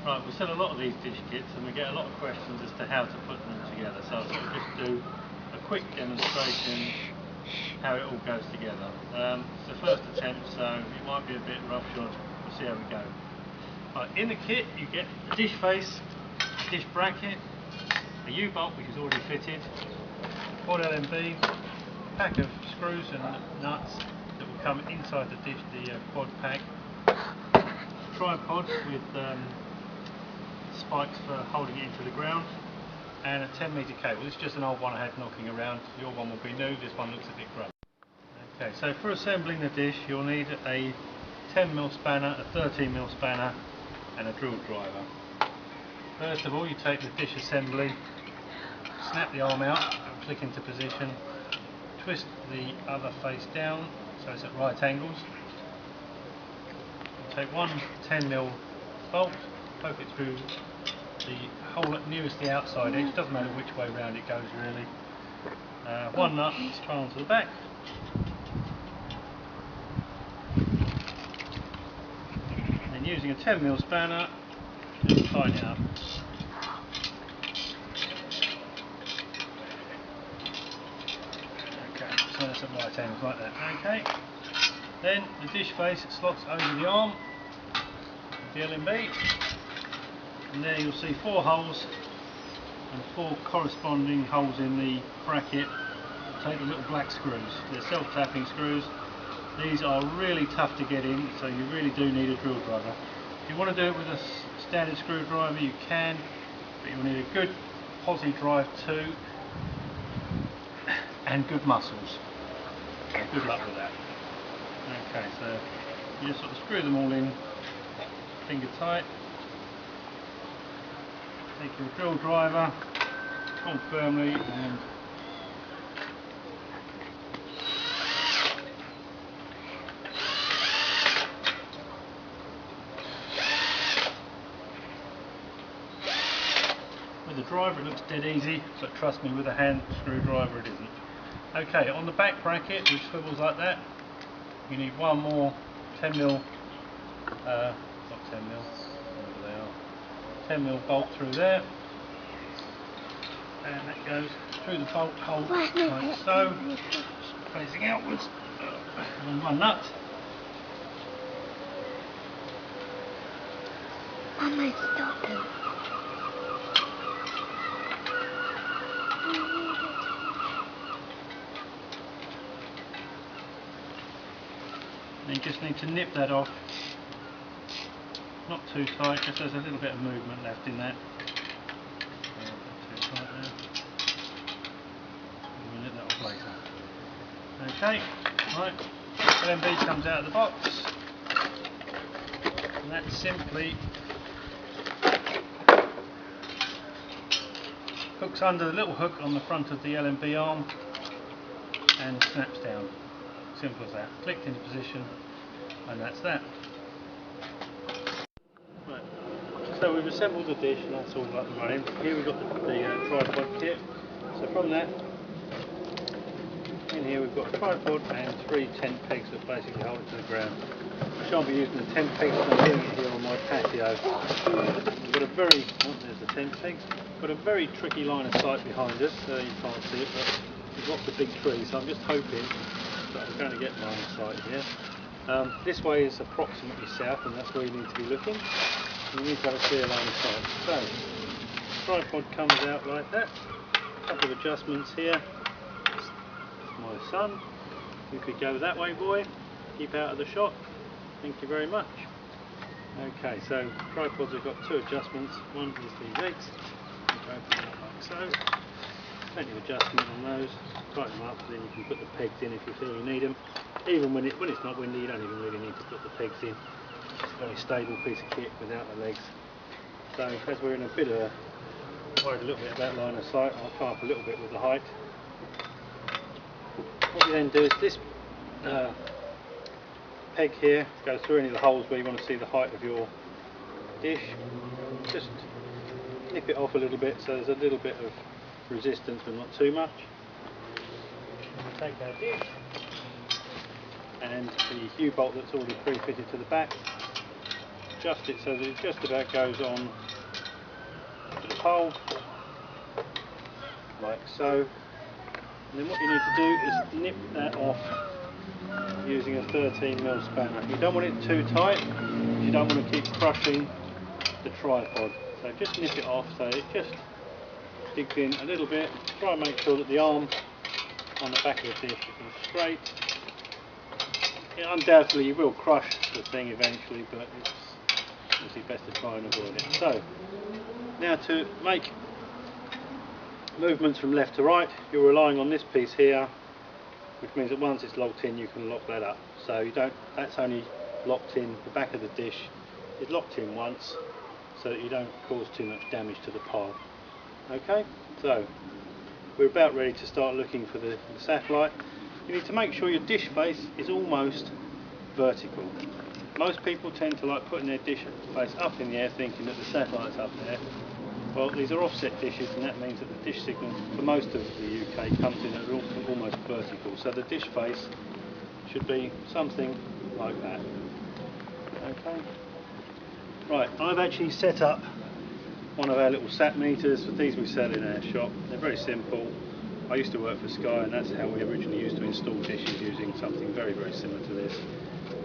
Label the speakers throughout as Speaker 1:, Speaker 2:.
Speaker 1: Right, we sell a lot of these dish kits and we get a lot of questions as to how to put them together, so I thought I'd just do a quick demonstration how it all goes together. It's the first attempt, so it might be a bit roughshod. We'll see how we go. Right, in the kit you get a dish face, a dish bracket, a U-bolt which is already fitted, quad LMB, pack of screws and nuts that will come inside the dish, the quad pack, tripod with spikes for holding it into the ground, and a 10 metre cable. This is just an old one I had knocking around. Your one will be new, this one looks a bit grubby. Okay, so for assembling the dish you'll need a 10mm spanner, a 13mm spanner and a drill driver. First of all you take the dish assembly, snap the arm out, it'll click into position, twist the other face down so it's at right angles. Take one 10mm bolt, poke it through the hole nearest the outside edge, doesn't matter which way round it goes really. One nut thrown onto the back. Then using a 10mm spanner, just tighten it up. Okay, so that's at right angles like that. Okay. Then the dish face slots over the arm, the LMB, and there you'll see 4 holes and 4 corresponding holes in the bracket. Take the little black screws, they're self-tapping screws. These are really tough to get in, so you really do need a drill driver. If you want to do it with a standard screwdriver you can, but you'll need a good posi drive too, and good muscles. So good luck with that. Okay, so you just sort of screw them all in, finger tight. Take your drill driver, hold firmly and with the driver it looks dead easy, so trust me, with a hand screwdriver it isn't. Okay, on the back bracket which swivels like that, you need one more 10mm, not 10mm, whatever they are, 10mm bolt through there, and that goes through the bolt hole like so, facing outwards, and one nut.
Speaker 2: Mama, stop him.
Speaker 1: And you just need to nip that off, not too tight, just there's a little bit of movement left in that. Not too tight there. We'll nip that off later. Okay, right, LMB comes out of the box, and that simply hooks under the little hook on the front of the LMB arm and snaps down. Simple as that. Clicked into position, and that's that. Right. So we've assembled the dish, and that's all up and running. Here we've got the tripod kit. So from that, in here we've got a tripod and 3 tent pegs that basically hold it to the ground. I shan't be using the tent pegs, I'm doing it here on my patio. We've got a very, oh, there's the tent pegs. Got a very tricky line of sight behind us, so you can't see it, but there's lots of big trees, so I'm just hoping that I'm going to get line of sight here. This way is approximately south, and that's where you need to be looking. You need to have a clear line of sight. So, tripod comes out like that. A couple of adjustments here. That's my son. You could go that way, boy. Keep out of the shot. Thank you very much. Okay, so tripods have got 2 adjustments. One is the legs. You can open them up like so. Plenty of adjustment on those. Tighten them up, then you can put the pegs in if you feel you need them. Even when it's not windy, you don't even really need to put the pegs in. It's a very stable piece of kit without the legs. So as we're in a bit of a worried a little bit about line of sight, I'll try up a little bit with the height. What you then do is this peg here goes through any of the holes where you want to see the height of your dish. Just nip it off a little bit so there's a little bit of resistance but not too much. We'll take our dish and the U-bolt that's already pre-fitted to the back, adjust it so that it just about goes on to the pole, like so. And then what you need to do is nip that off using a 13mm spanner. You don't want it too tight, you don't want to keep crushing the tripod. So just nip it off so it just digs in a little bit. Try and make sure that the arm on the back of the dish is straight. Undoubtedly you will crush the thing eventually, but it's obviously best to try and avoid it. So now to make movements from left to right, you're relying on this piece here, which means that once it's locked in you can lock that up. So you don't, that's only locked in, the back of the dish is locked in once so that you don't cause too much damage to the pile. Okay, so we're about ready to start looking for the satellite. You need to make sure your dish face is almost vertical. Most people tend to like putting their dish face up in the air thinking that the satellite's up there. Well, these are offset dishes, and that means that the dish signal for most of the UK comes in at almost vertical. So the dish face should be something like that. Okay. Right, I've actually set up one of our little sat meters. These we sell in our shop. They're very simple. I used to work for Sky, and that's how we originally used to install dishes, using something very, very similar to this.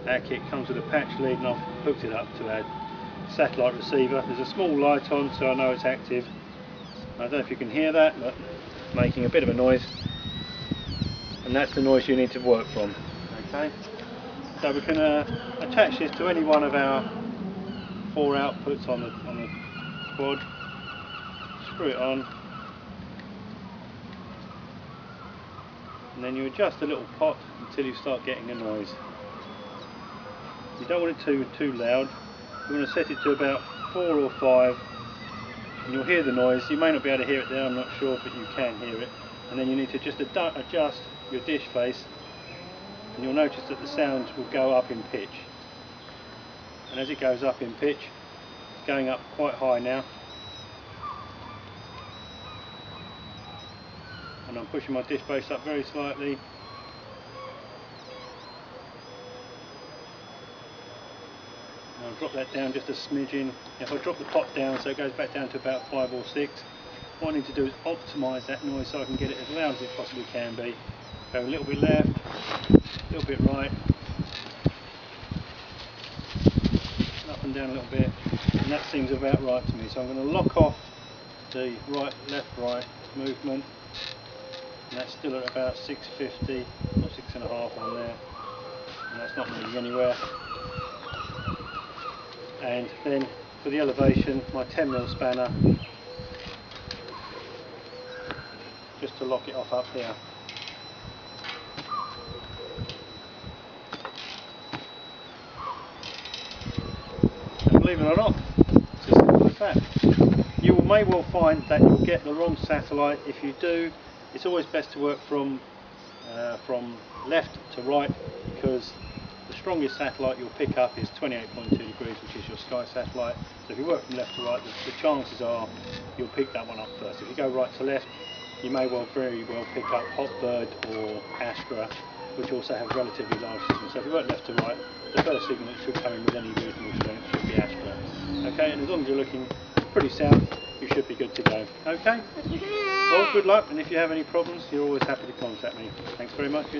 Speaker 1: Our kit comes with a patch lead, and I've hooked it up to our satellite receiver. There's a small light on, so I know it's active. I don't know if you can hear that, but it's making a bit of a noise, and that's the noise you need to work from. Okay, so we can attach this to any one of our 4 outputs on the quad. Screw it on, and then you adjust the little pot until you start getting a noise. You don't want it too loud. You want to set it to about 4 or 5, and you'll hear the noise. You may not be able to hear it there, I'm not sure, but you can hear it. And then you need to just adjust your dish face, and you'll notice that the sound will go up in pitch. And as it goes up in pitch, it's going up quite high now. And I'm pushing my dish face up very slightly. I'll drop that down just a smidgen. If I drop the pot down so it goes back down to about 5 or 6, what I need to do is optimise that noise so I can get it as loud as it possibly can be. Go a little bit left, a little bit right, up and down a little bit, and that seems about right to me. So I'm going to lock off the right, left, right movement, and that's still at about 650 or 6.5 on there, and that's not moving anywhere. And then for the elevation, my 10mm spanner, just to lock it off up here. And believe it or not, it's as simple as that. You may well find that you'll get the wrong satellite. If you do, it's always best to work from left to right, because the strongest satellite you'll pick up is 28.2 degrees, which is your Sky satellite. So if you work from left to right, the chances are you'll pick that one up first. If you go right to left, you may very well pick up Hotbird or Astra, which also have relatively large signals. So if you work left to right, the first signal that should come in with any reasonable strength should be Astra. Okay, and as long as you're looking pretty sound, you should be good to go. Okay? Well, good luck, and if you have any problems, you're always happy to contact me. Thanks very much.